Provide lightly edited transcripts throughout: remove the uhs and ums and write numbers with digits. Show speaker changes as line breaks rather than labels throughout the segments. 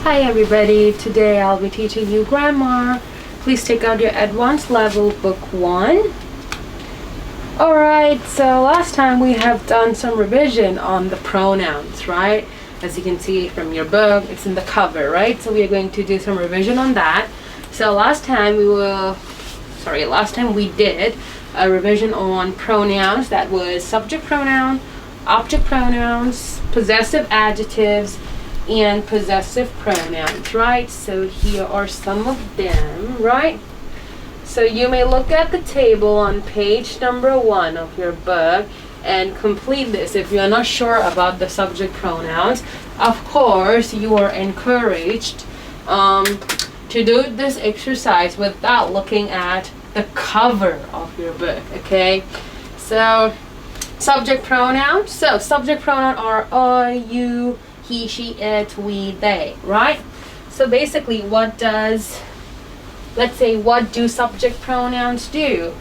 Hi everybody, today I'll be teaching you grammar. Please take out your advanced level book 1. Alright, so last time we have done some revision on the pronouns, right? As you can see from your book, it's in the cover, right? So we are going to do some revision on that. So last time we did a revision on pronouns. That was subject pronoun, object pronouns, possessive adjectives, and possessive pronouns, right? So here are some of them, right? So you may look at the table on page number 1 of your book and complete this. If you're not sure about the subject pronouns, of course you are encouraged to do this exercise without looking at the cover of your book, okay? So subject pronouns. So subject pronoun are I, you, he, she, it, we, they, right? So basically what do subject pronouns do?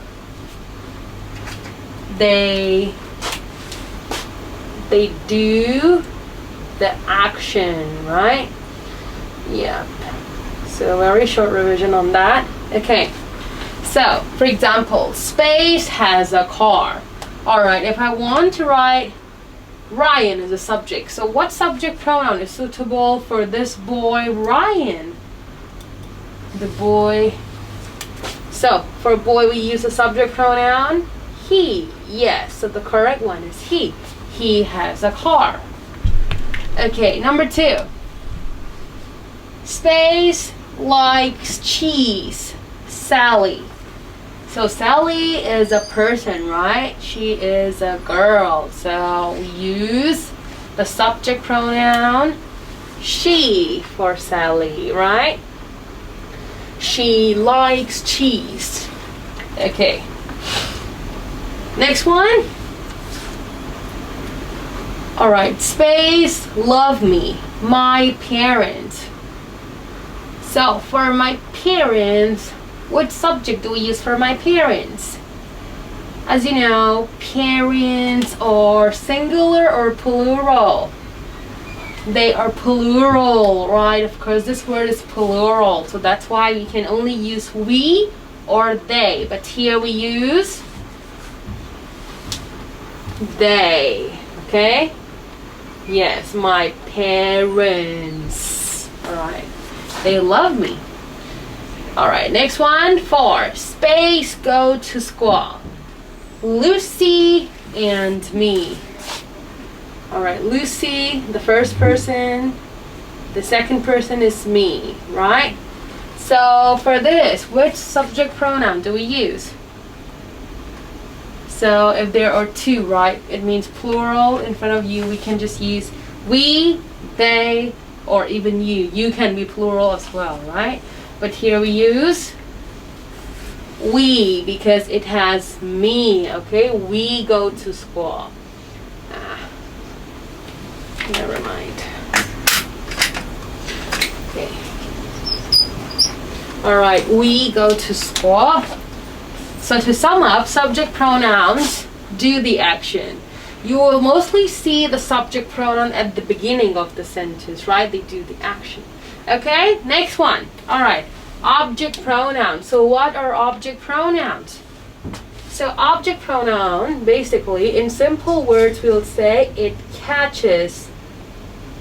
They do the action, right? Yep. So very short revision on that. Okay. So, for example, Space has a car. Alright, if I want to write Ryan is a subject. So what subject pronoun is suitable for this boy, Ryan? The boy. So for boy we use the subject pronoun he. Yes, so the correct one is he. He has a car. Okay, number 2. Space likes cheese. Sally. So Sally is a person, right? She is a girl. So we use the subject pronoun she for Sally, right? She likes cheese. Okay. Next one. Alright, Space love me. My parents. So for my parents, what subject do we use for my parents? As you know, parents are singular or plural? They are plural, right? Of course, this word is plural, so that's why we can only use we or they. But here we use they, okay? Yes, my parents. Alright, they love me. Alright, next one. 4. Space go to school. Lucy and me. Alright, Lucy, the first person. The second person is me, right? So for this, which subject pronoun do we use? So if there are 2, right, it means plural in front of you. We can just use we, they, or even you. You can be plural as well, right? But here we use we because it has me, okay? We go to school. Never mind. Okay. Alright, we go to school. So to sum up, subject pronouns do the action. You will mostly see the subject pronoun at the beginning of the sentence, right? They do the action. Okay, next one. Alright, object pronoun. So what are object pronouns? So object pronoun, basically, in simple words, we'll say it catches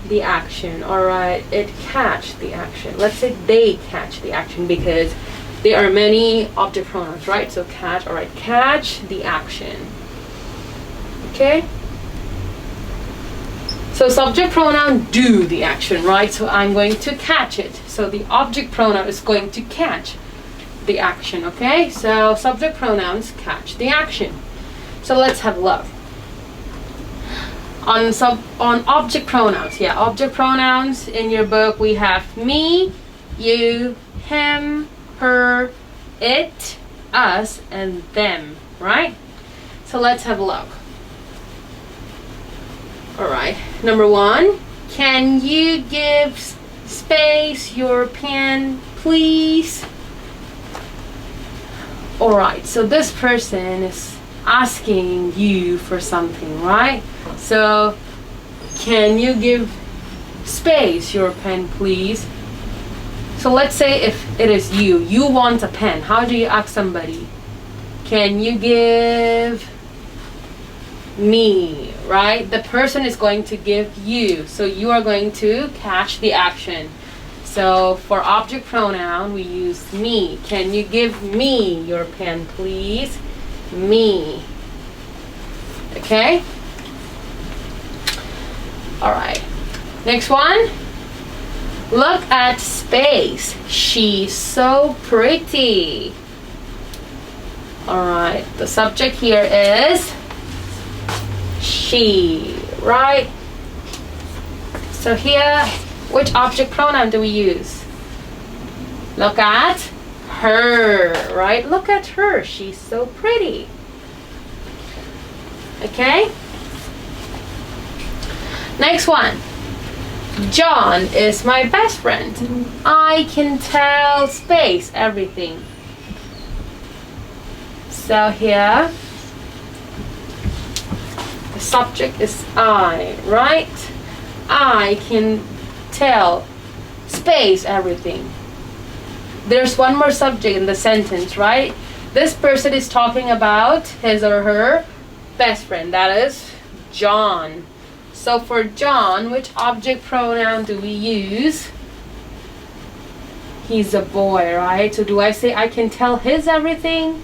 the action. Alright, it catch the action. Let's say they catch the action because there are many object pronouns, right? So catch, alright, catch the action. Okay? So subject pronoun do the action, right? So I'm going to catch it. So the object pronoun is going to catch the action, okay? So subject pronouns catch the action. So let's have a look. On object pronouns, yeah, object pronouns in your book we have me, you, him, her, it, us, and them, right? So let's have a look. Alright, number 1, can you give Space your pen, please? Alright, so this person is asking you for something, right? So can you give space your pen, please. So let's say if it is you want a pen. How do you ask somebody? Can you give me, right? The person is going to give you. So you are going to catch the action. So for object pronoun, we use me. Can you give me your pen, please? Me. Okay? All right. Next one. Look at space. She's so pretty. All right. The subject here is she, right? So here, which object pronoun do we use? Look at her, right? Look at her. She's so pretty. Okay? Next one. John is my best friend. I can tell space everything. So here, the subject is I, right? I can tell space everything. There's one more subject in the sentence, right? This person is talking about his or her best friend. That is John. So for John, which object pronoun do we use? He's a boy, right? So do I say I can tell his everything?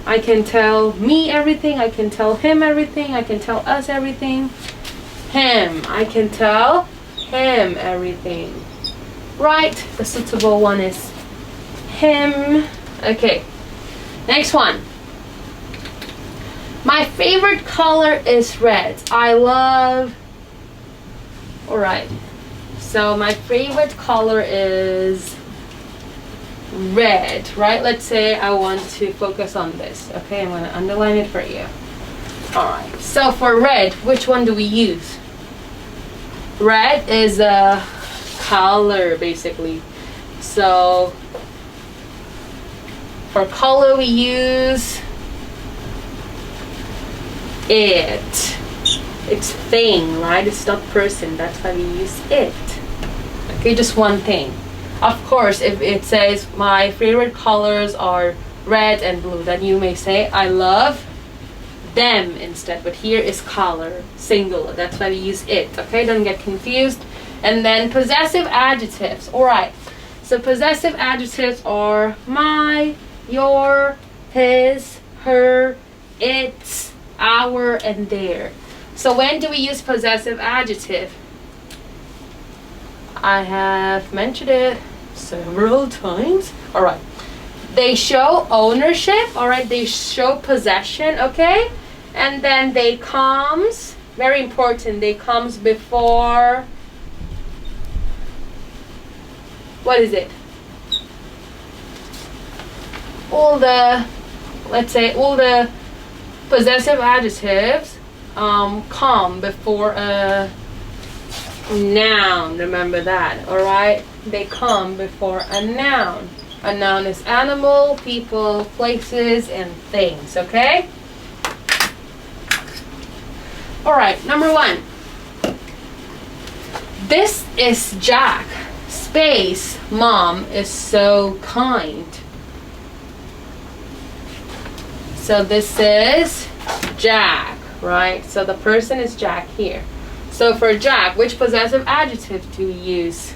I can tell me everything. I can tell him everything. I can tell us everything. Him. I can tell him everything. Right? The suitable one is him. Okay. Next one. My favorite color is red. I love... Alright. So my favorite color is red, right? Let's say I want to focus on this. Okay, I'm going to underline it for you. Alright. So for red, which one do we use? Red is a color, basically. So for color, we use... It's thing, right? It's not person. That's why we use it. Okay, just one thing. Of course, if it says my favorite colors are red and blue, then you may say I love them instead. But here is color, singular. That's why we use it. Okay, don't get confused. And then possessive adjectives. All right. So possessive adjectives are my, your, his, her, its, our, and their. So when do we use possessive adjective? I have mentioned it several times. All right. They show ownership. All right. They show possession. Okay. And then they comes, very important, they comes before, what is it? All the, let's say, all the possessive adjectives come before a noun. Remember that, all right? They come before a noun. A noun is animal, people, places, and things, okay? All right, number one. This is Jack. Space, mom is so kind. So this is Jack, right? So the person is Jack here. So for Jack, which possessive adjective do we use?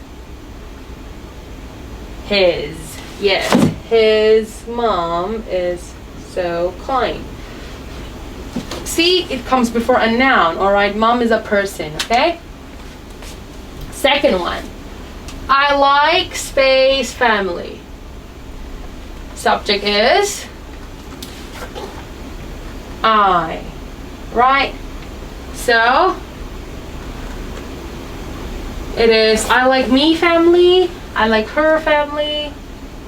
His. Yes, his mom is so kind. See, it comes before a noun, all right? Mom is a person, okay? Second one. I like space family. Subject is I, right? So it is I like me family, I like her family,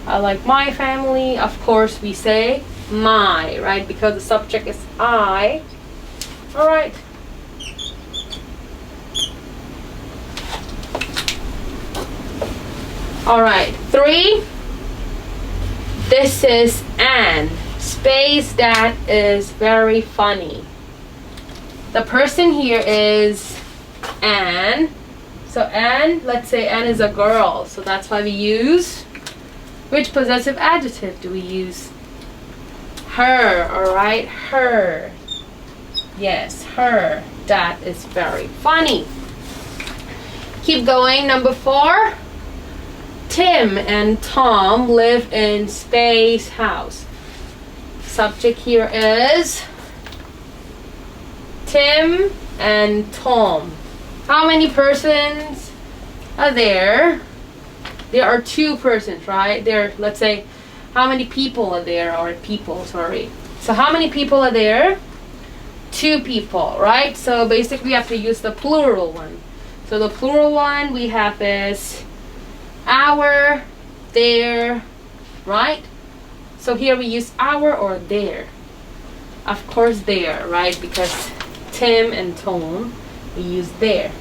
I like my family. Of course we say my, right? Because the subject is I. All right. All right. 3. This is Anne. Space, that is very funny. The person here is Anne. So Anne, let's say Anne is a girl. So that's why we use, which possessive adjective do we use? Her, alright? Her. Yes, her. That is very funny. Keep going. Number 4. Tim and Tom live in Space House. Subject here is Tim and Tom. How many persons are there? There are 2 persons, right? Let's say, how many people are there? Or people, sorry. So how many people are there? 2 people, right? So basically we have to use the plural one. So the plural one we have is our, their, right? So here we use our or their. Of course their, right? Because Tim and Tom, we use their.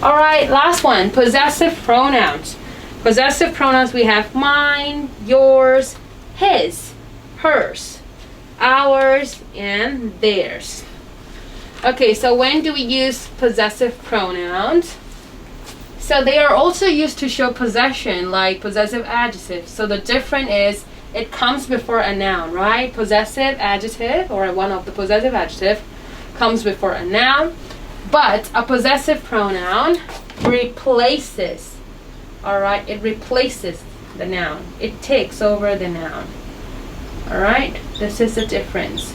Alright, last one, possessive pronouns. Possessive pronouns we have mine, yours, his, hers, ours, and theirs. Okay, so when do we use possessive pronouns? So they are also used to show possession, like possessive adjectives. So the difference is it comes before a noun, right? Possessive adjective, or one of the possessive adjective, comes before a noun. But a possessive pronoun replaces, alright? It replaces the noun. It takes over the noun. Alright? This is the difference.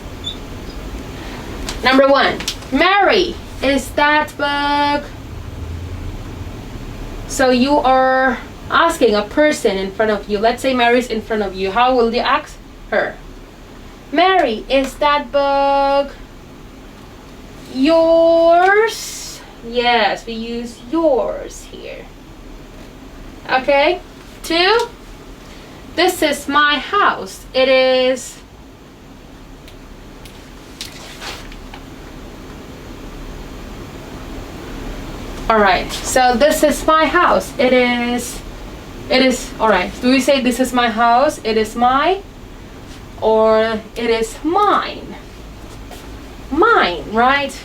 Number 1. Mary, is that book? So you are asking a person in front of you. Let's say Mary's in front of you. How will you ask her? Mary, is that book yours? Yes, we use yours here. Okay. 2. This is my house. It is alright. So this is my house. It is alright. Do we say this is my house? It is my, or it is mine? Mine, right?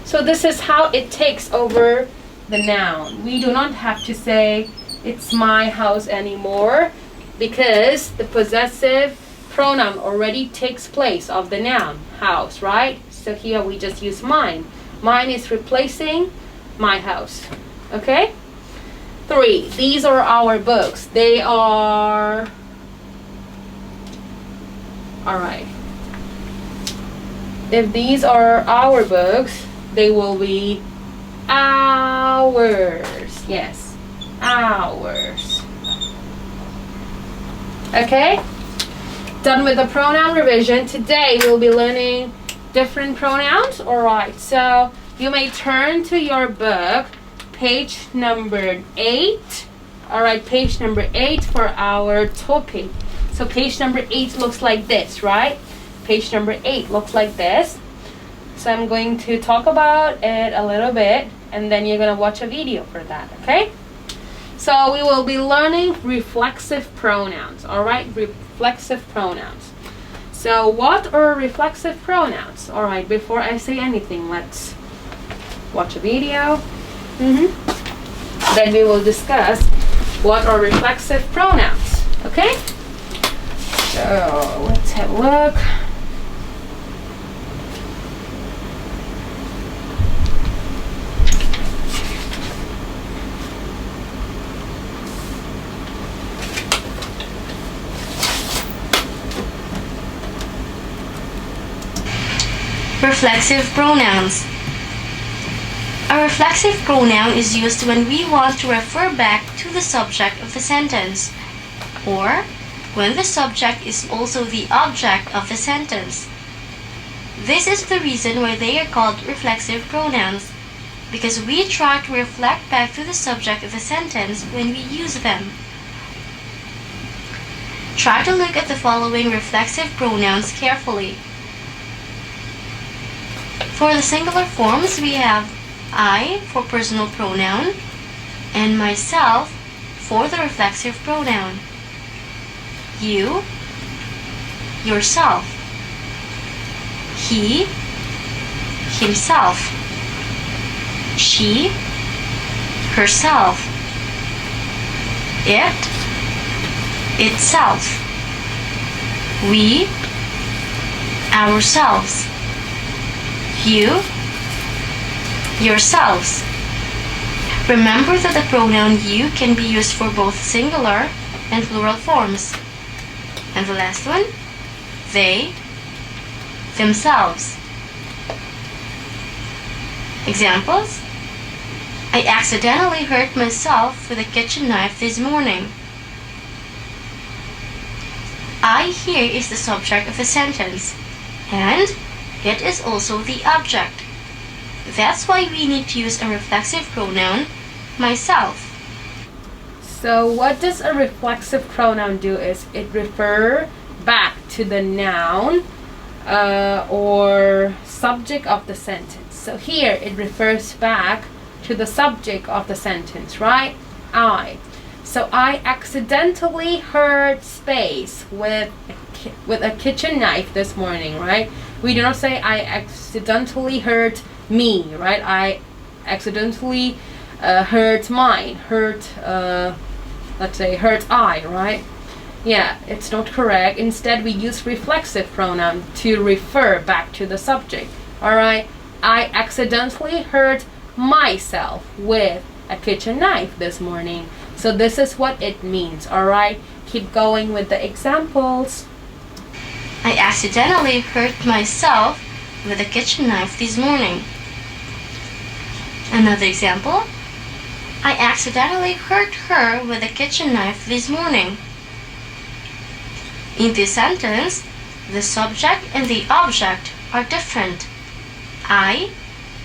So this is how it takes over the noun. We do not have to say it's my house anymore because the possessive pronoun already takes place of the noun house, right? So here we just use mine. Mine is replacing my house. Okay? 3. These are our books. They are alright. If these are our books, they will be ours. Yes, ours. Okay? Done with the pronoun revision. Today we'll be learning different pronouns. Alright, so you may turn to your book, page number 8. Alright, page number 8 for our topic. So page number 8 looks like this, right? Page number 8 looks like this. So I'm going to talk about it a little bit and then you're going to watch a video for that, okay? So we will be learning reflexive pronouns, alright? Reflexive pronouns. So what are reflexive pronouns? Alright, before I say anything, let's watch a video. Then we will discuss what are reflexive pronouns, okay? So let's have a look.
Reflexive pronouns. A reflexive pronoun is used when we want to refer back to the subject of the sentence, or when the subject is also the object of the sentence. This is the reason why they are called reflexive pronouns, because we try to reflect back to the subject of the sentence when we use them. Try to look at the following reflexive pronouns carefully. For the singular forms, we have I for personal pronoun and myself for the reflexive pronoun. You, yourself. He, himself, she, herself, it, itself, we, ourselves, you, yourselves. Remember that the pronoun you can be used for both singular and plural forms. And the last one, they, themselves. Examples: I accidentally hurt myself with a kitchen knife this morning. I here is the subject of the sentence, and it is also the object. That's why we need to use a reflexive pronoun, myself.
So what does a reflexive pronoun do is it refer back to the noun or subject of the sentence. So here it refers back to the subject of the sentence, right? I. So I accidentally hurt Space with a kitchen knife this morning, right? We do not say I accidentally hurt me, right? I accidentally hurt mine, let's say hurt I, right? Yeah, it's not correct. Instead, we use reflexive pronoun to refer back to the subject. All right, I accidentally hurt myself with a kitchen knife this morning. So this is what it means. All right, keep going with the examples.
I accidentally hurt myself with a kitchen knife this morning. Another example: I accidentally hurt her with a kitchen knife this morning. In this sentence, the subject and the object are different. I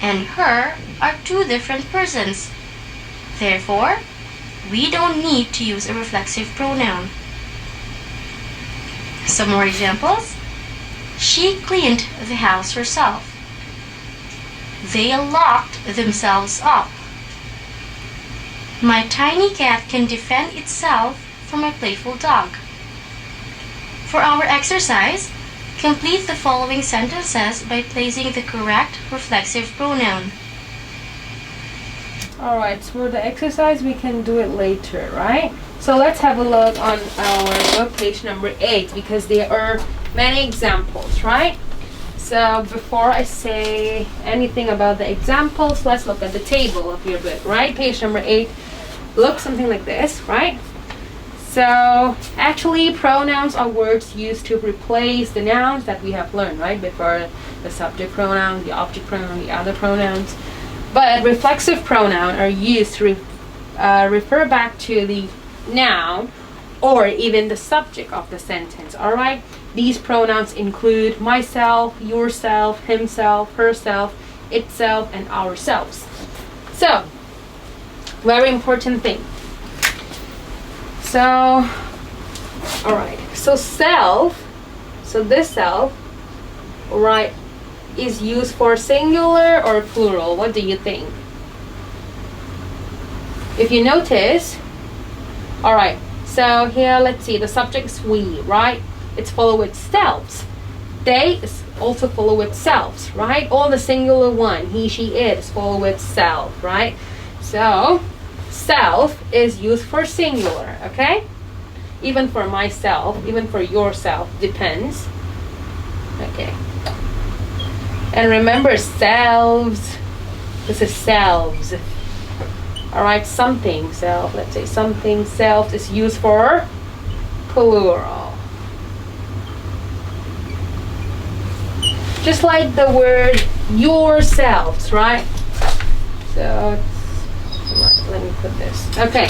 and her are two different persons. Therefore, we don't need to use a reflexive pronoun. Some more examples. She cleaned the house herself. They locked themselves up. My tiny cat can defend itself from a playful dog. For our exercise, complete the following sentences by placing the correct reflexive pronoun.
Alright, so for the exercise we can do it later, right? So let's have a look on our book, page number 8, because there are many examples, right? So before I say anything about the examples, let's look at the table of your book, right? Page number 8 looks something like this, right? So actually pronouns are words used to replace the nouns that we have learned, right? Before the subject pronoun, the object pronoun, the other pronouns. But reflexive pronoun are used to refer back to the noun or even the subject of the sentence, alright? These pronouns include myself, yourself, himself, herself, itself, and ourselves. So, very important thing. So, alright, so self, so this self, alright, is used for singular or plural. What do you think? If you notice, alright, so here let's see, the subject is we, right? It's followed with selves. They is also followed with selves, right? All the singular one, he, she, it is followed with self, right? So self is used for singular, okay? Even for myself, even for yourself, depends. Okay. And remember, selves, this is selves. Alright, something, self, let's say something, self is used for plural. Just like the word yourselves, right? So, let me put this. Okay,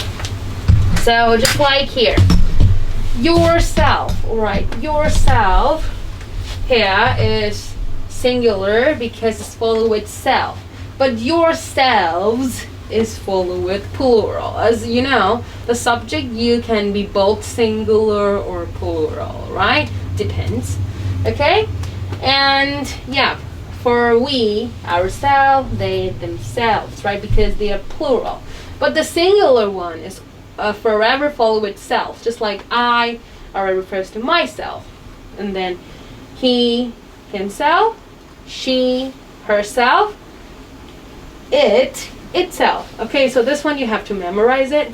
so just like here, yourself, alright, yourself here is singular because it's followed with self, but yourselves is followed with plural. As you know, the subject you can be both singular or plural, right? Depends. Okay, and yeah, for we, ourselves, they, themselves, right? Because they are plural. But the singular one is forever followed with self, just like I already refers to myself, and then he, himself, she, herself, it, itself. Okay, so this one you have to memorize it.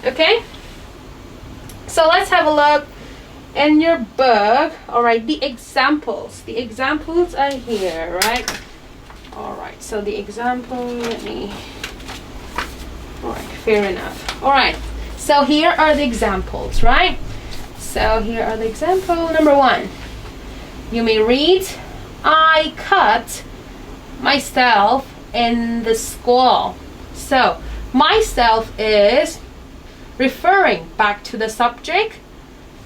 Okay, so let's have a look in your book. All right, the examples are here, right? All right, so the example, let me, all right, fair enough. All right, so here are the examples, right? So here are the example. Number 1, you may read, I cut myself in the school. So myself is referring back to the subject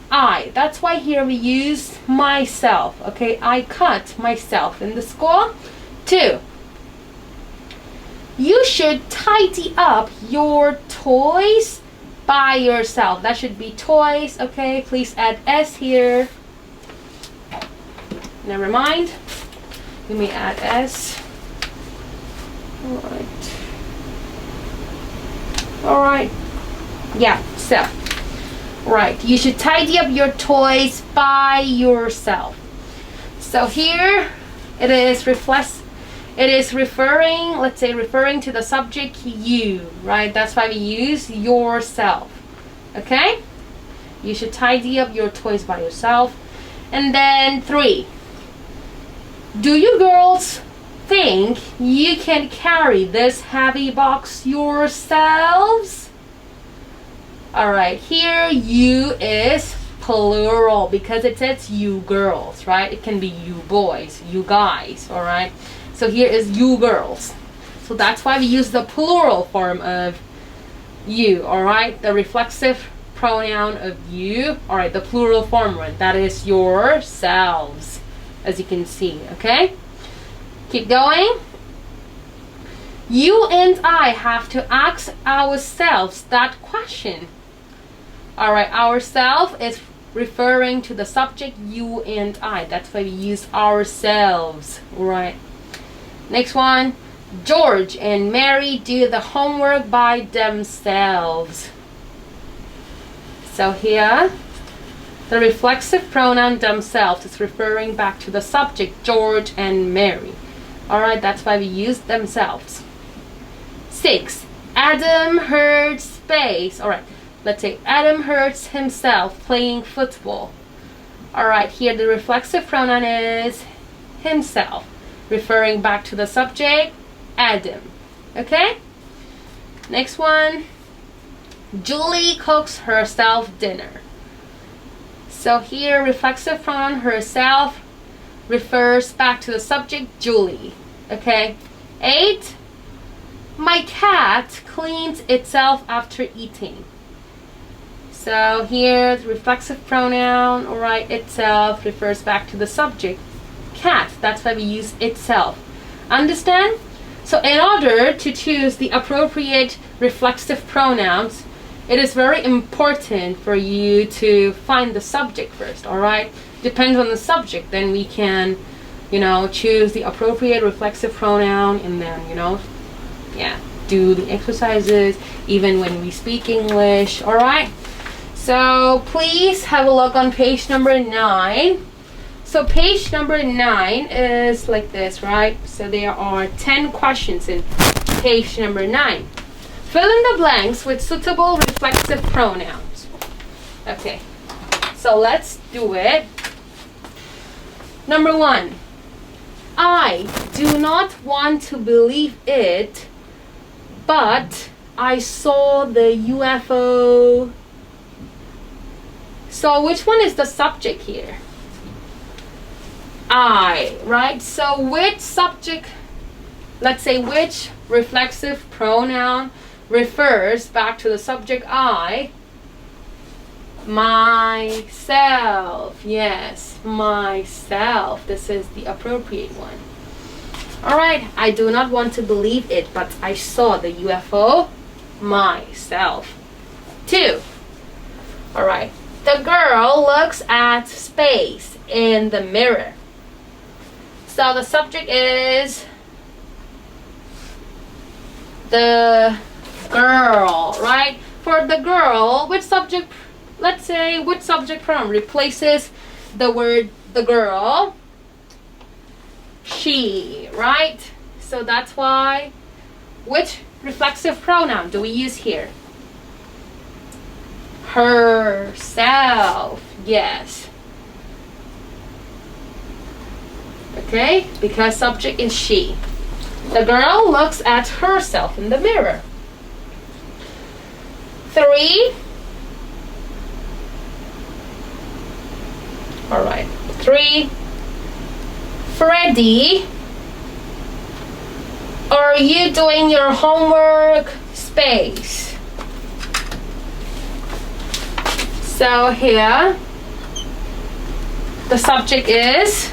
I. That's why here we use myself. Okay, I cut myself in the school. 2, you should tidy up your toys by yourself. That should be toys. Okay, please add S here. Never mind. You may add S. All right. Yeah, so. Right, you should tidy up your toys by yourself. So here it is referring, let's say referring to the subject you, right? That's why we use yourself. Okay? You should tidy up your toys by yourself. And then 3. Do you girls think you can carry this heavy box yourselves? Alright, here you is plural because it says you girls, right? It can be you boys, you guys, alright? So here is you girls. So that's why we use the plural form of you, alright? The reflexive pronoun of you, alright, the plural form one, that is yourselves, as you can see, okay? Keep going. You and I have to ask ourselves that question. Alright, ourself is referring to the subject you and I. That's why we use ourselves. Right. Next one. George and Mary do the homework by themselves. So here, the reflexive pronoun themselves is referring back to the subject George and Mary. Alright, that's why we use themselves. 6. Adam hurts space. Alright. Let's say Adam hurts himself playing football. Alright, here the reflexive pronoun is himself, referring back to the subject, Adam. Okay? Next one. Julie cooks herself dinner. So here, reflexive pronoun herself refers back to the subject, Julie. Okay? 8. My cat cleans itself after eating. So here, the reflexive pronoun, alright, itself refers back to the subject, cat. That's why we use itself. Understand? So in order to choose the appropriate reflexive pronouns, it is very important for you to find the subject first, alright? Depends on the subject, then we can, choose the appropriate reflexive pronoun and then, do the exercises even when we speak English, alright? So please have a look on page number 9. So page number 9 is like this, right? So there are 10 questions in page number 9. Fill in the blanks with suitable reflexive pronouns. Okay, so let's do it. Number 1. I do not want to believe it, but I saw the UFO. So which one is the subject here? I, right? So which subject, let's say which reflexive pronoun refers back to the subject I? Myself. Yes, myself. This is the appropriate one. Alright, I do not want to believe it, but I saw the UFO myself. 2. Alright. The girl looks at space in the mirror. So the subject is the girl, right? For the girl, which subject, let's say, which subject pronoun replaces the word the girl? she, right? So that's why, which reflexive pronoun do we use here? Herself, yes. Okay, because subject is she. The girl looks at herself in the mirror. 3. All right. 3. Freddie, are you doing your homework? Space. So here, the subject is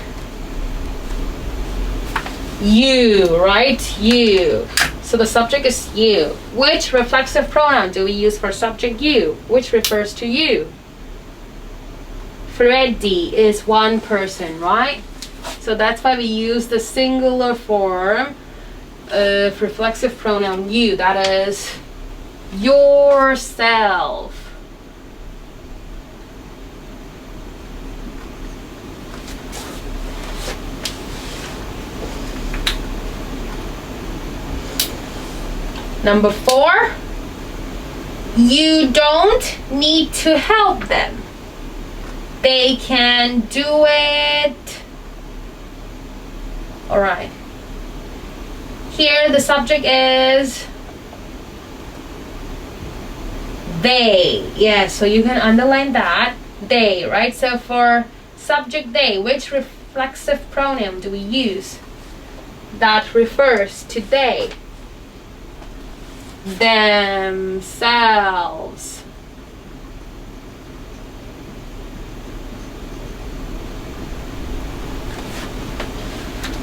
you, right? You. So the subject is you. Which reflexive pronoun do we use for subject you? Which refers to you? Freddie is one person, right? So that's why we use the singular form of reflexive pronoun you. That is yourself. Number 4, you don't need to help them. They can do it. All right. Here the subject is they. Yeah, so you can underline that. They, right? So for subject they, which reflexive pronoun do we use that refers to they? Themselves.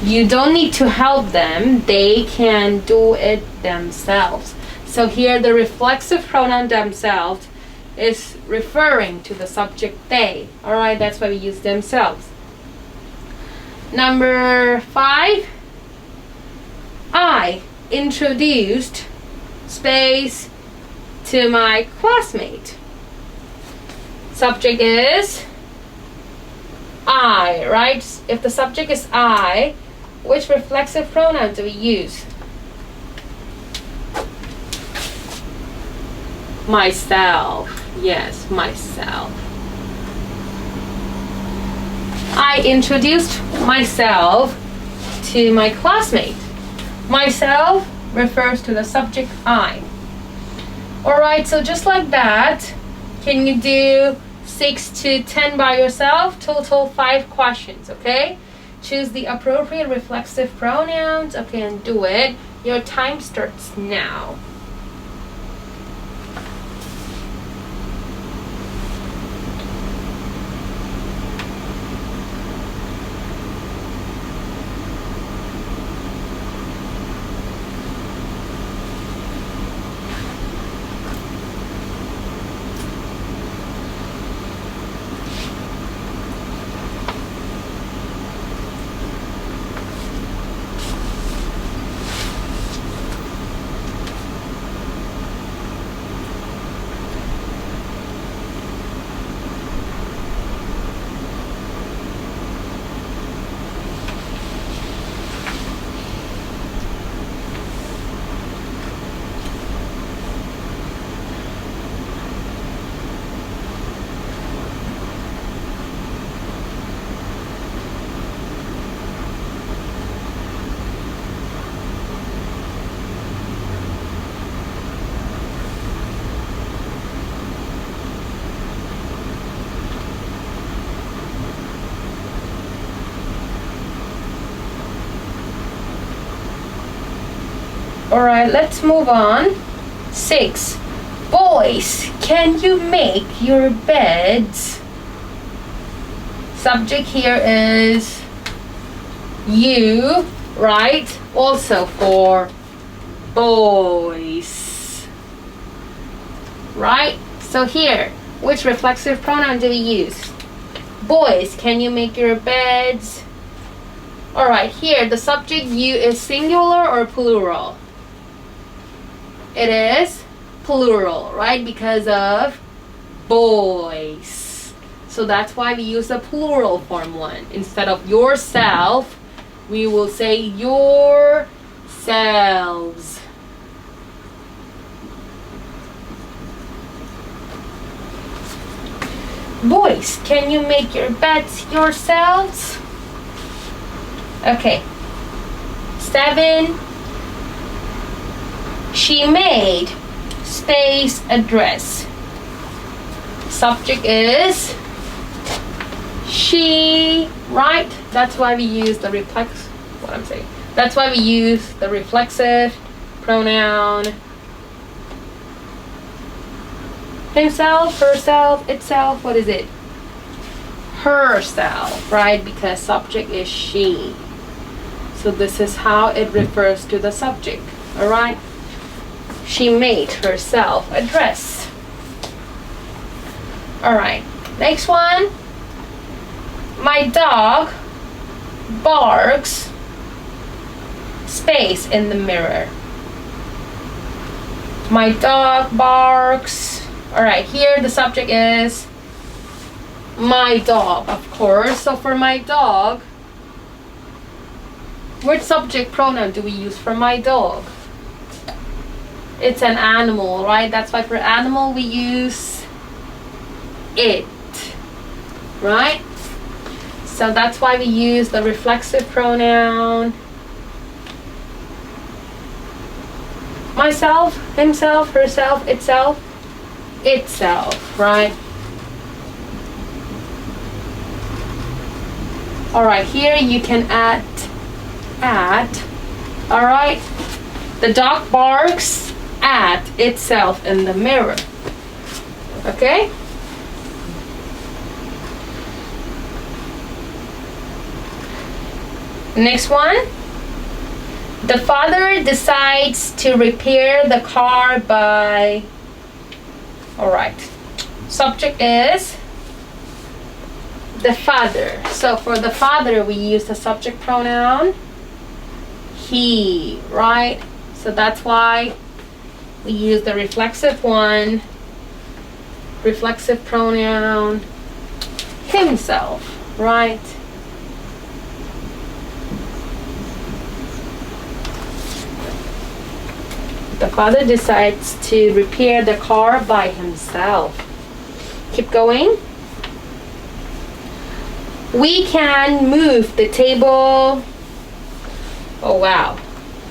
You don't need to help them. They can do it themselves. So here the reflexive pronoun themselves is referring to the subject they. All right, that's why we use themselves. Number 5, I introduced space to my classmate. Subject is I, right? If the subject is I, which reflexive pronoun do we use? Myself. Yes, myself. I introduced myself to my classmate. Myself refers to the subject I. Alright, so just like that, can you do 6 to 10 by yourself? Total 5 questions, okay? Choose the appropriate reflexive pronouns, okay, and do it. Your time starts now. Alright, let's move on. 6. Boys, can you make your beds? Subject here is you, right? Also for boys. Right? So here, which reflexive pronoun do we use? Boys, can you make your beds? Alright, here the subject you is singular or plural? It is plural, right? Because of boys. So that's why we use the plural form one. Instead of yourself, We will say yourselves. Boys, can you make your beds yourselves? Okay. 7. She made space a dress. Subject is she, right? That's why we use the That's why we use the reflexive pronoun himself, herself, itself. What is it? Herself, right? Because subject is she. So this is how it refers to the subject. All right? She made herself a dress. All right. Next one. My dog barks space in the mirror. My dog barks. All right, here the subject is my dog, of course. So for my dog, what subject pronoun do we use for my dog? It's an animal, right? That's why for animal we use it, right? So that's why we use the reflexive pronoun myself, himself, herself, itself, right? All right, here you can add, all right? The dog barks at itself in the mirror, okay? Next one. The father decides to repair the car by, all right, subject is the father. So for the father, we use the subject pronoun he, right? So that's why we use the reflexive pronoun himself, right? The father decides to repair the car by himself. Keep going. We can move the table. Oh wow.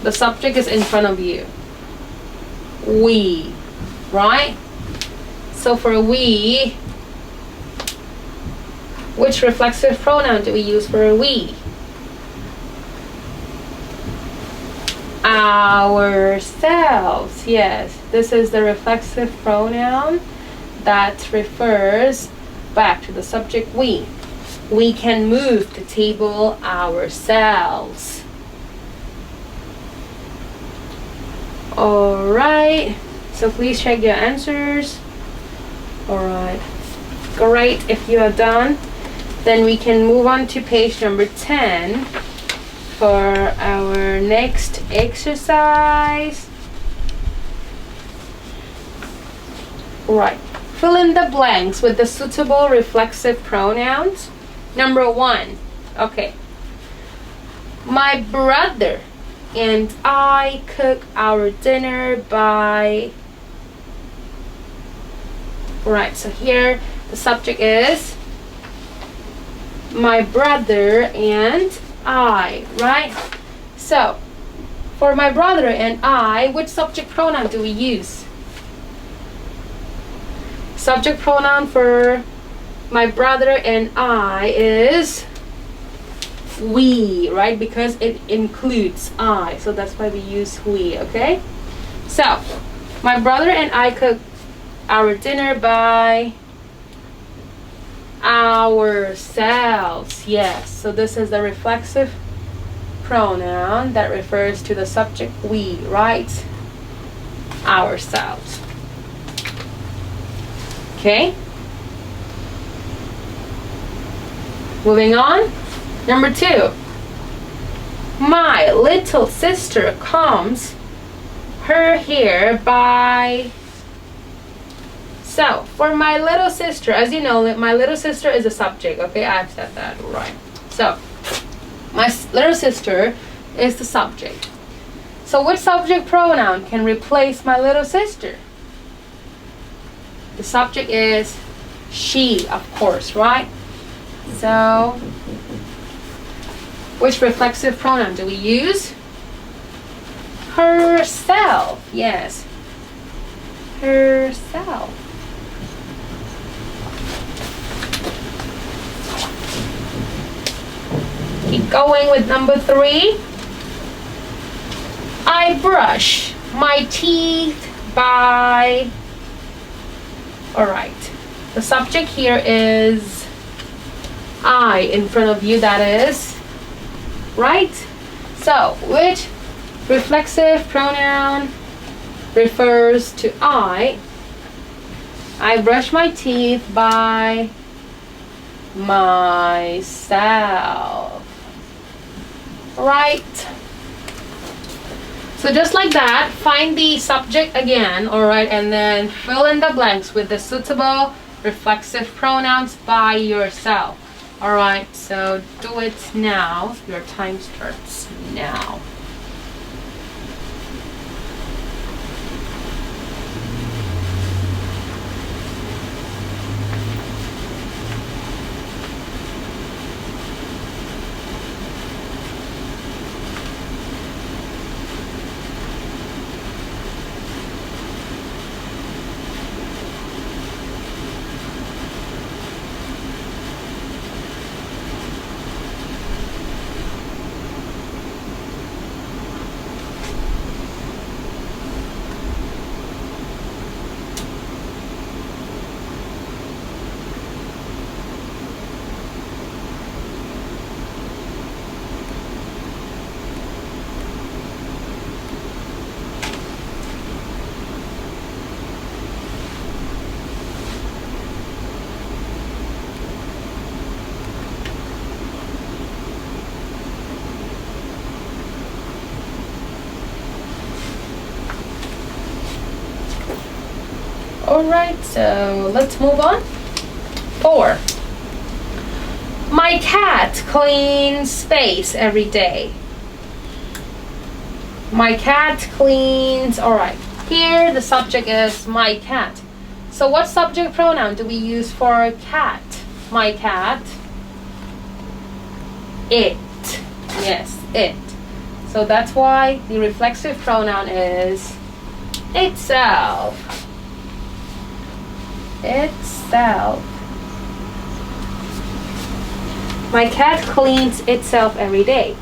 The subject is in front of you. We, right? So for we, which reflexive pronoun do we use for we? Ourselves. Yes, this is the reflexive pronoun that refers back to the subject we. We can move the table ourselves. All right, so please check your answers. All right, great. If you are done, then we can move on to page number 10 for our next exercise. Right, fill in the blanks with the suitable reflexive pronouns. Number 1, okay. My brother and I cook our dinner by, right, so here the subject is my brother and I, right? So for my brother and I, which subject pronoun do we use? Subject pronoun for my brother and I is we, right? Because it includes I, so that's why we use we, okay? So my brother and I cook our dinner by ourselves. Yes, so this is the reflexive pronoun that refers to the subject we, right? Ourselves. Okay, moving on. Number 2, my little sister combs her hair by. So for my little sister, as you know, my little sister is a subject, okay? I've said that, right? So little sister is the subject. So which subject pronoun can replace my little sister? The subject is she, of course, right? So which reflexive pronoun do we use? Herself. Yes. Herself. Keep going with number 3. I brush my teeth by... Alright. The subject here is I in front of you, that is. Right? So, which reflexive pronoun refers to I? I brush my teeth by myself. Right? So just like that, find the subject again, alright, and then fill in the blanks with the suitable reflexive pronouns by yourself. Alright, so do it now. Your time starts now. Alright, so let's move on. 4. My cat cleans space every day. My cat cleans, alright. Here the subject is my cat. So what subject pronoun do we use for cat? My cat. It. Yes, it. So that's why the reflexive pronoun is itself. Itself. My cat cleans itself every day.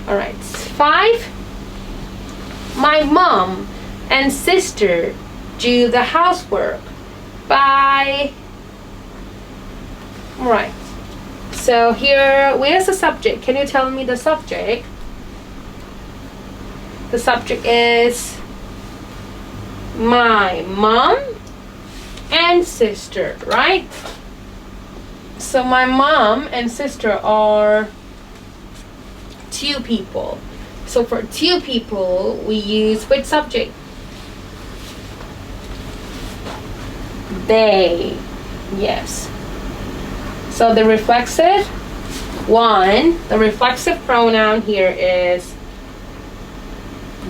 Alright. 5. My mom and sister do the housework by... Alright. So here, where's the subject? Can you tell me the subject? The subject is my mom and sister, right? So my mom and sister are 2 people. So for 2 people, we use which subject? They. Yes. So the reflexive the reflexive pronoun here is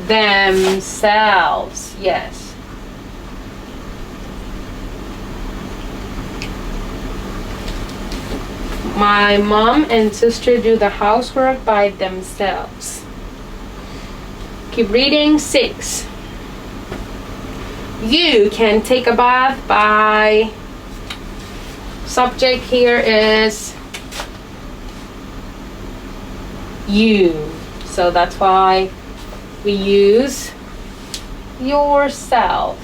themselves. Yes. My mom and sister do the housework by themselves. Keep reading. 6. You can take a bath by... Subject here is you. So that's why we use yourself.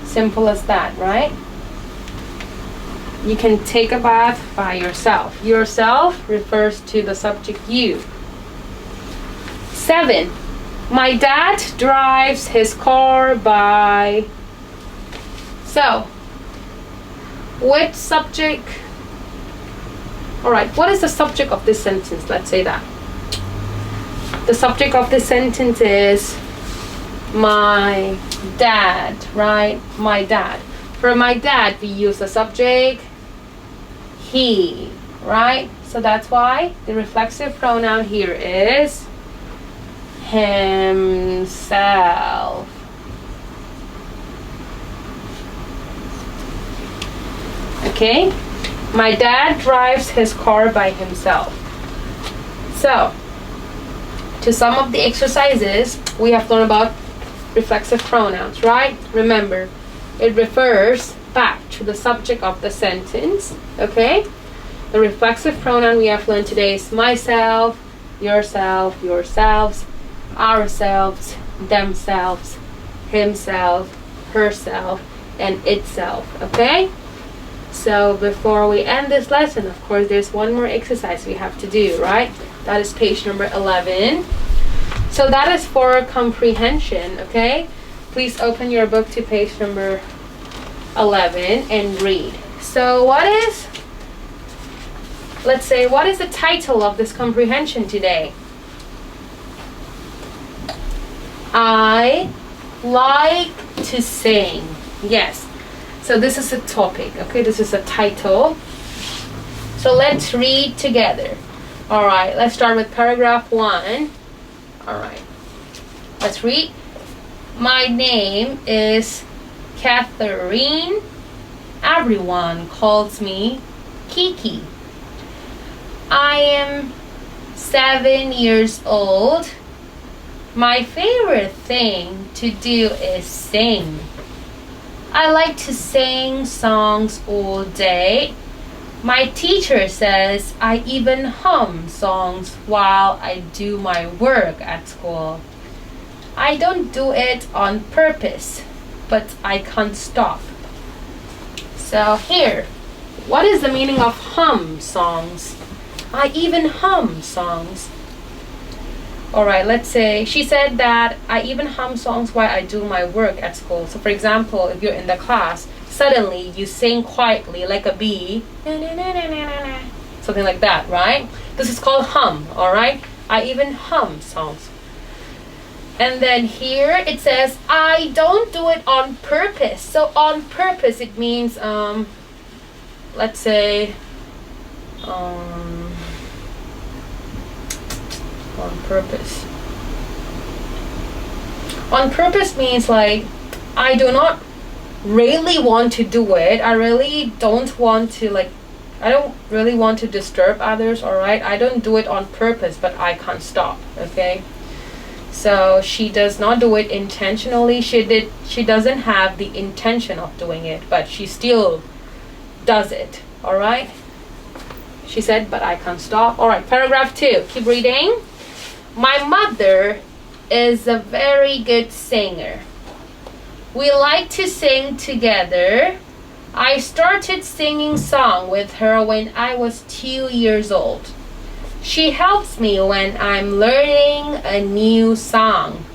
Simple as that, right? You can take a bath by yourself. Yourself refers to the subject you. 7. My dad drives his car by... So, which subject... Alright, what is the subject of this sentence? Let's say that. The subject of this sentence is my dad, right? My dad. For my dad, we use the subject he. right? So that's why the reflexive pronoun here is himself. Okay? My dad drives his car by himself. So, to sum up the exercises, we have learned about reflexive pronouns, right? Remember, it refers back to the subject of the sentence, okay? The reflexive pronoun we have learned today is myself, yourself, yourselves, ourselves, themselves, himself, herself, and itself, okay? So before we end this lesson, of course, there's one more exercise we have to do, right? That is page number 11. So that is for comprehension, okay? Please open your book to page number 11 and read. So what is the title of this comprehension today? I like to sing. Yes. So this is a topic, okay? This is a title. So let's read together. All right, let's start with paragraph 1. All right, let's read. My name is Catherine. Everyone calls me Kiki. I am 7 years old. My favorite thing to do is sing. I like to sing songs all day. My teacher says I even hum songs while I do my work at school. I don't do it on purpose, but I can't stop. So here, what is the meaning of hum songs? I even hum songs. Alright, let's say she said that I even hum songs while I do my work at school. So for example, if you're in the class, suddenly you sing quietly like a bee, something like that, right? This is called hum, alright? I even hum songs. And then here it says I don't do it on purpose. So on purpose it means let's say on purpose. On purpose means like I do not really want to do it. I really don't want to I don't really want to disturb others, alright? I don't do it on purpose, but I can't stop, okay? So she does not do it intentionally. She doesn't have the intention of doing it, but she still does it, alright? She said, but I can't stop. Alright, paragraph 2. Keep reading. My mother is a very good singer. We like to sing together. I started singing song with her when I was 2 years old. She helps me when I'm learning a new song.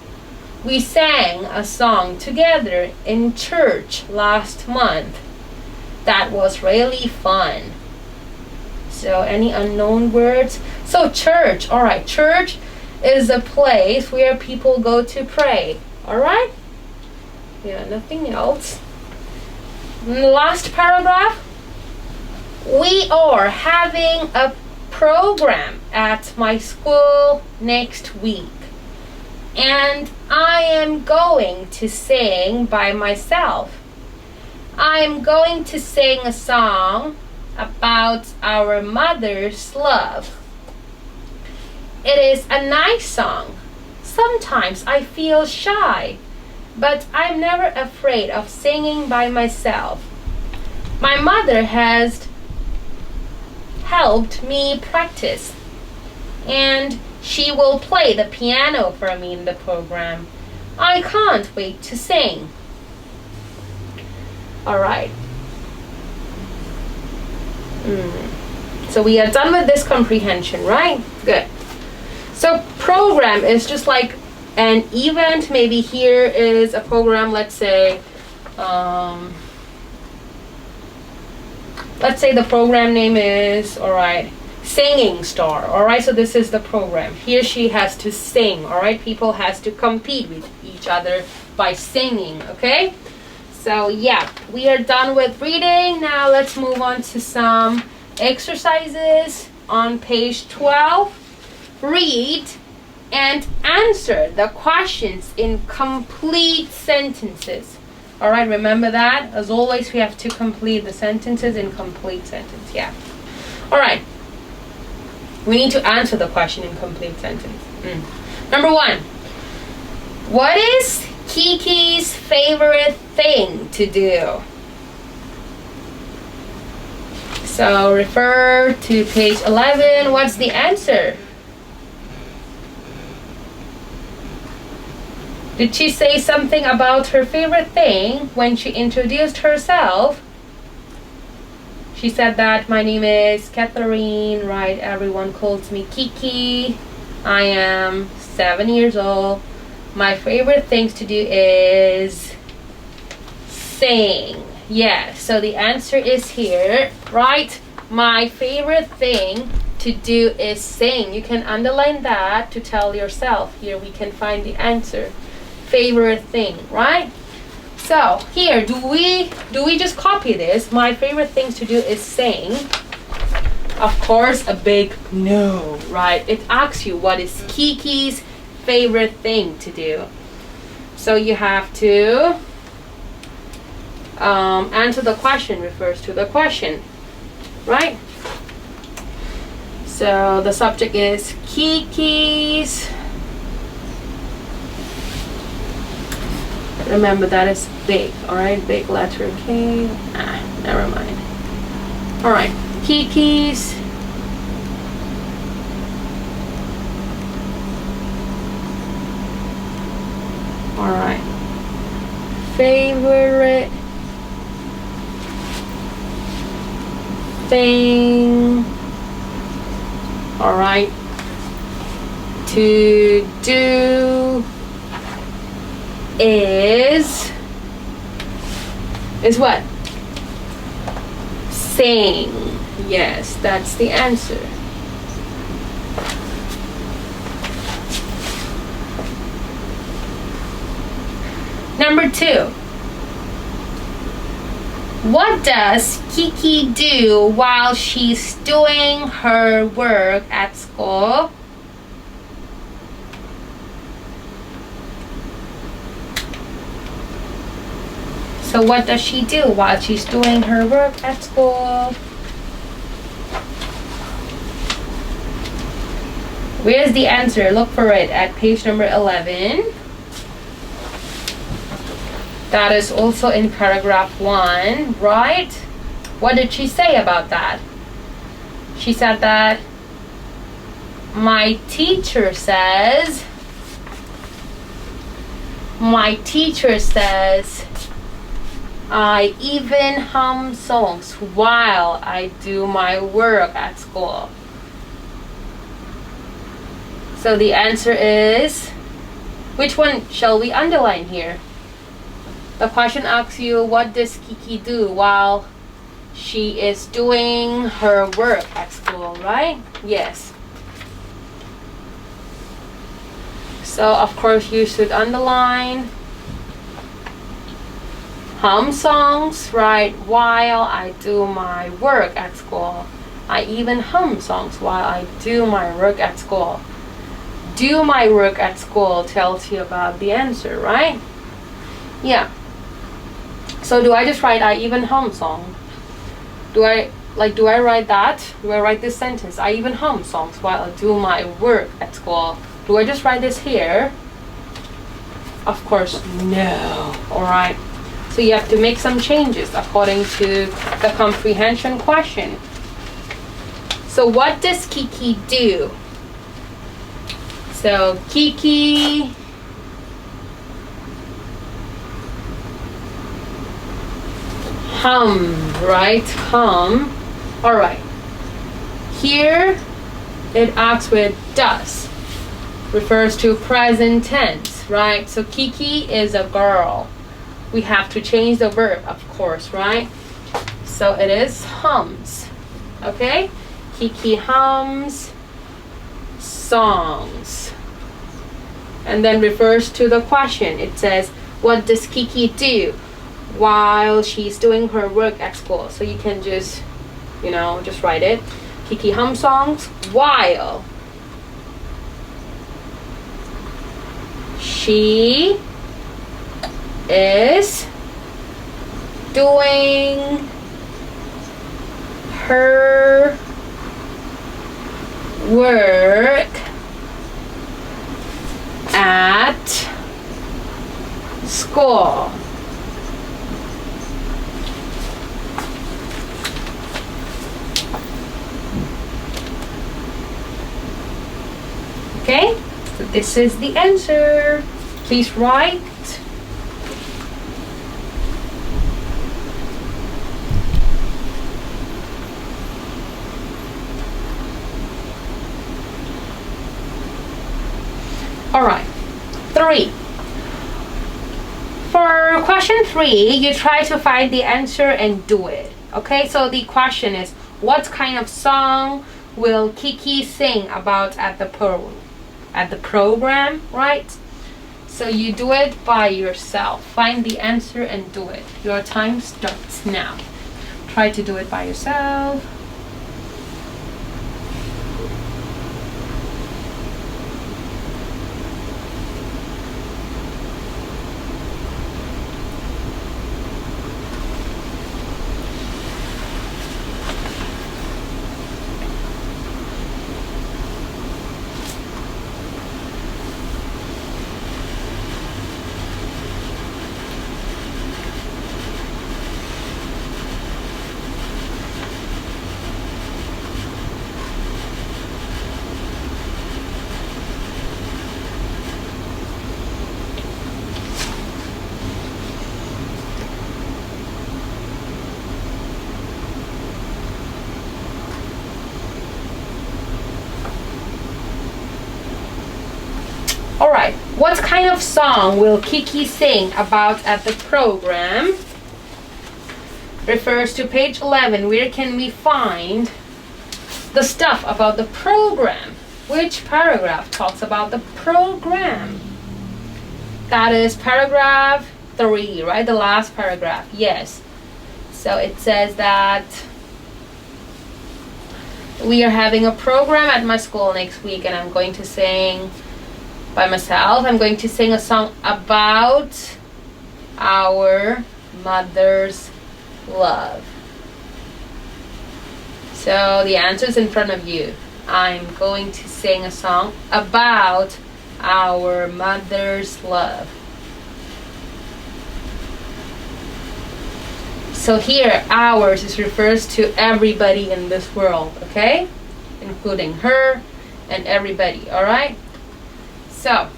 We sang a song together in church last month. That was really fun. So any unknown words? So church, alright, church is a place where people go to pray, alright? Yeah, nothing else. Last paragraph. We are having a program at my school next week, and I am going to sing by myself. I am going to sing a song about our mother's love. It is a nice song. Sometimes I feel shy, but I'm never afraid of singing by myself. My mother has helped me practice, and she will play the piano for me in the program. I can't wait to sing. Alright. So we are done with this comprehension, right? Good. So program is just like an event. Maybe here is a program, let's say the program name is, alright, Singing Star, alright? So this is the program. He or she has to sing, alright? People has to compete with each other by singing, okay? So yeah, we are done with reading. Now let's move on to some exercises on page 12. Read and answer the questions in complete sentences. All right, remember that? As always, we have to complete the sentences in complete sentence. Yeah. All right. We need to answer the question in complete sentence. Number 1. What is Kiki's favorite thing to do? So refer to page 11. What's the answer? Did she say something about her favorite thing when she introduced herself? She said that my name is Catherine, right? Everyone calls me Kiki. I am 7 years old. My favorite things to do is sing. Yes, so the answer is here, right? My favorite thing to do is sing. You can underline that to tell yourself. Here we can find the answer. Favorite thing, right? So here, do we just copy this? My favorite things to do is sing. Of course, a big no, right? It asks you what is Kiki's favorite thing to do. So you have to answer the question, refers to the question, right? So the subject is Kiki's. Remember that is big, alright? Big letter K. Never mind. Alright, Kiki's alright, favorite thing, alright, to do is what? Sing. Yes, that's the answer. Number 2. What does Kiki do while she's doing her work at school? So what does she do while she's doing her work at school? Where's the answer? Look for it at page number 11. That is also in paragraph 1, right? What did she say about that? She said that my teacher says I even hum songs while I do my work at school. So the answer is, which one shall we underline here? The question asks you, what does Kiki do while she is doing her work at school, right? Yes. So of course you should underline hum songs, right, while I do my work at school. I even hum songs while I do my work at school. Do my work at school tells you about the answer, right? Yeah. So do I just write I even hum song? Do I write that? Do I write this sentence? I even hum songs while I do my work at school. Do I just write this here? Of course, no. Alright. So you have to make some changes according to the comprehension question. So what does Kiki do? So Kiki hum, right? Hum. Alright. Here it acts with does. Refers to present tense, right? So Kiki is a girl. We have to change the verb, of course, right? So it is hums. Okay? Kiki hums songs. And then refers to the question. It says, what does Kiki do while she's doing her work at school? So you can just you know, just write it. Kiki hums songs while she is doing her work at school. Okay, so this is the answer. Please write. Alright, 3. For question 3, you try to find the answer and do it. Okay, so the question is, what kind of song will Kiki sing about at the program, right? So you do it by yourself. Find the answer and do it. Your time starts now. Try to do it by yourself. Alright, what kind of song will Kiki sing about at the program? Refers to page 11. Where can we find the stuff about the program? Which paragraph talks about the program? That is paragraph 3, right? The last paragraph, yes. So it says that we are having a program at my school next week and I'm going to sing by myself. I'm going to sing a song about our mother's love. So the answer is in front of you. I'm going to sing a song about our mother's love. So here, ours is refers to everybody in this world, okay? Including her and everybody, alright? So,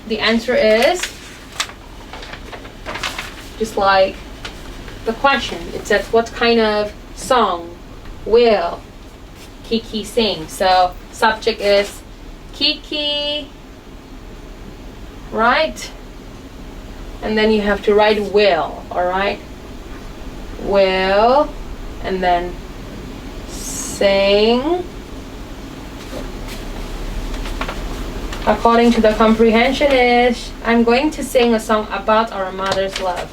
the answer is just like the question. It says, what kind of song will Kiki sing? So, subject is Kiki, right? And then you have to write will, alright? Will, and then sing according to the comprehension is, I'm going to sing a song about our mother's love.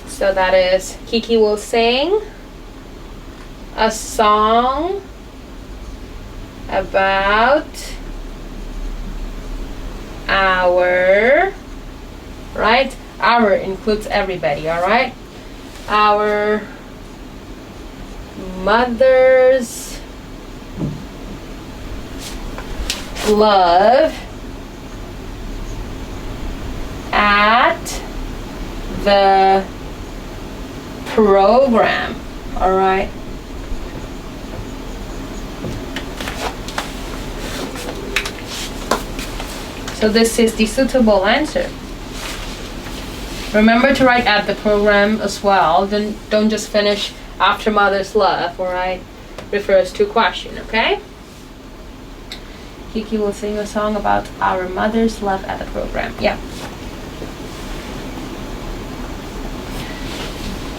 So that is, Kiki will sing a song about our, right? Our includes everybody, alright? Our mother's love at the program, alright? So this is the suitable answer. Remember to write at the program as well. Don't just finish after mother's love, alright? Refers to question, okay? Kiki will sing a song about our mother's love at the program. Yeah.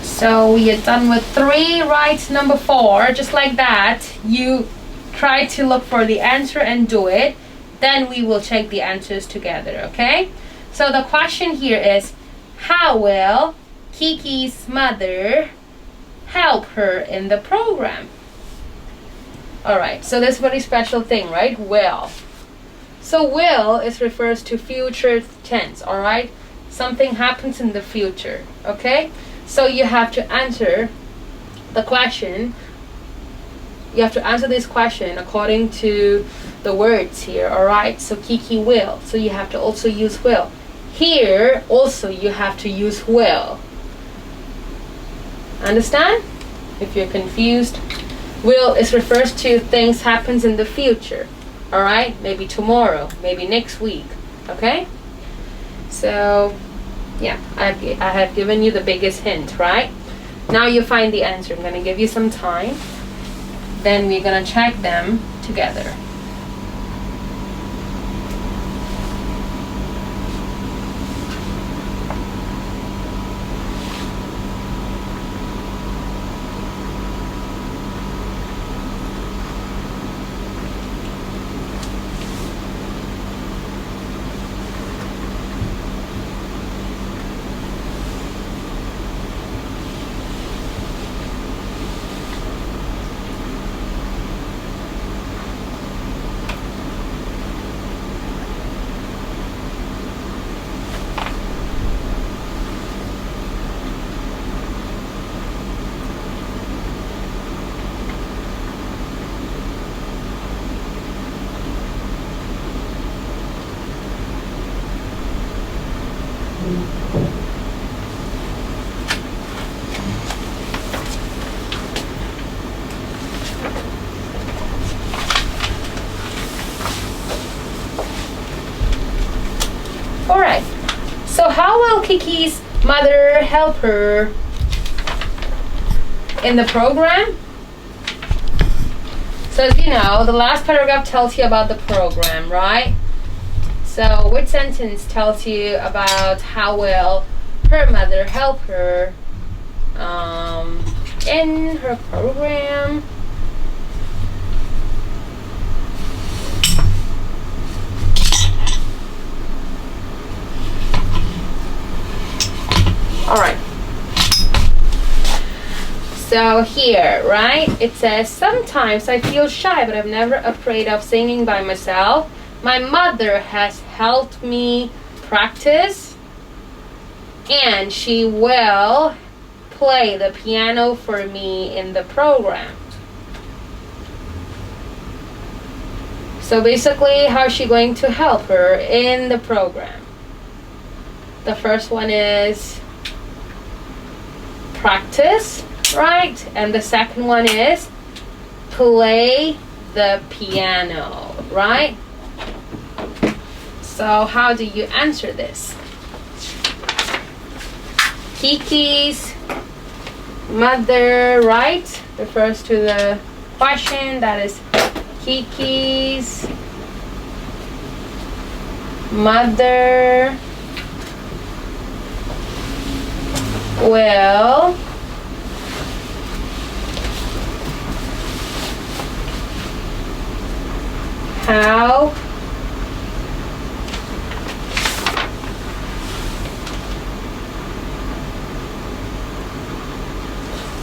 So we are done with 3, right? Number 4, just like that, you try to look for the answer and do it. Then we will check the answers together, okay? So the question here is, how will Kiki's mother help her in the program. Alright, so this very special thing, right? Will. So will is refers to future tense, alright? Something happens in the future, okay? So you have to answer the question. You have to answer this question according to the words here, alright? So Kiki will. So you have to also use will. Here, also you have to use will. Understand? If you're confused, will is refers to things happens in the future. Alright? Maybe tomorrow, maybe next week. Okay? So, yeah, I have given you the biggest hint, right? Now you find the answer. I'm going to give you some time. Then we're going to check them together. Alright, so how will Kiki's mother help her in the program? So as you know, the last paragraph tells you about the program, right? So which sentence tells you about how will her mother help her in her program? Alright. So here, right, it says, sometimes I feel shy, but I'm never afraid of singing by myself. My mother has helped me practice, and she will play the piano for me in the program. So basically, how's she going to help her in the program? The first one is practice, right? And the second one is play the piano, right? So how do you answer this? Kiki's mother, right, refers to the question. That is Kiki's mother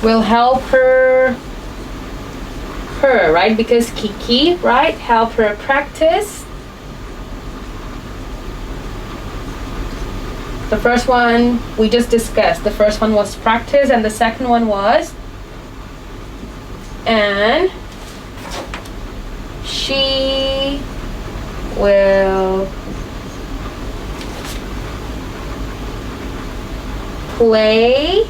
will help her, right? Because Kiki, right, help her practice. The first one we just discussed. The first one was practice, and the second one was, and she will play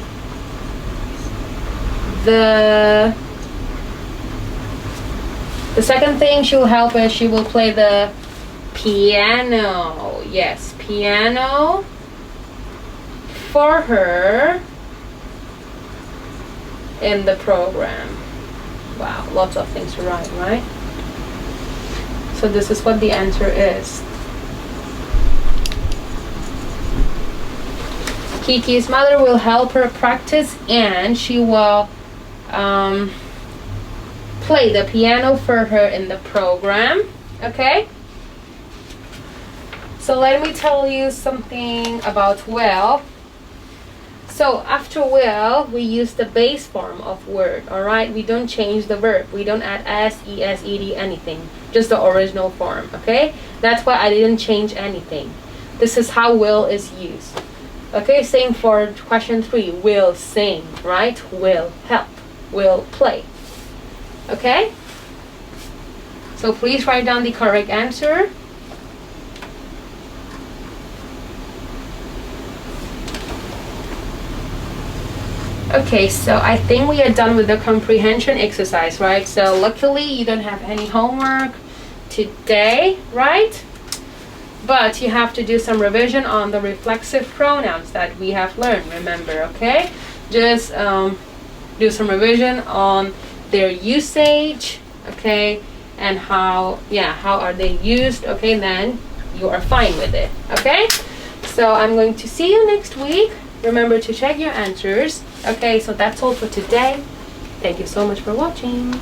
the second thing she'll help is she will play the piano. Yes, piano for her in the program. Wow, lots of things to write, right? So this is what the answer is. Kiki's mother will help her practice, and she will play the piano for her in the program. Okay? So let me tell you something about will. So after will, we use the base form of word, alright? We don't change the verb. We don't add s, es, ed, anything. Just the original form, okay? That's why I didn't change anything. This is how will is used. Okay, same for question 3. Will sing, right? Will help. Will play. Okay? So please write down the correct answer. Okay, so I think we are done with the comprehension exercise, right? So luckily you don't have any homework today, right? But you have to do some revision on the reflexive pronouns that we have learned, remember, okay? Just do some revision on their usage, okay? And how are they used, okay? Then you are fine with it, okay? So I'm going to see you next week. Remember to check your answers. Okay, so that's all for today. Thank you so much for watching.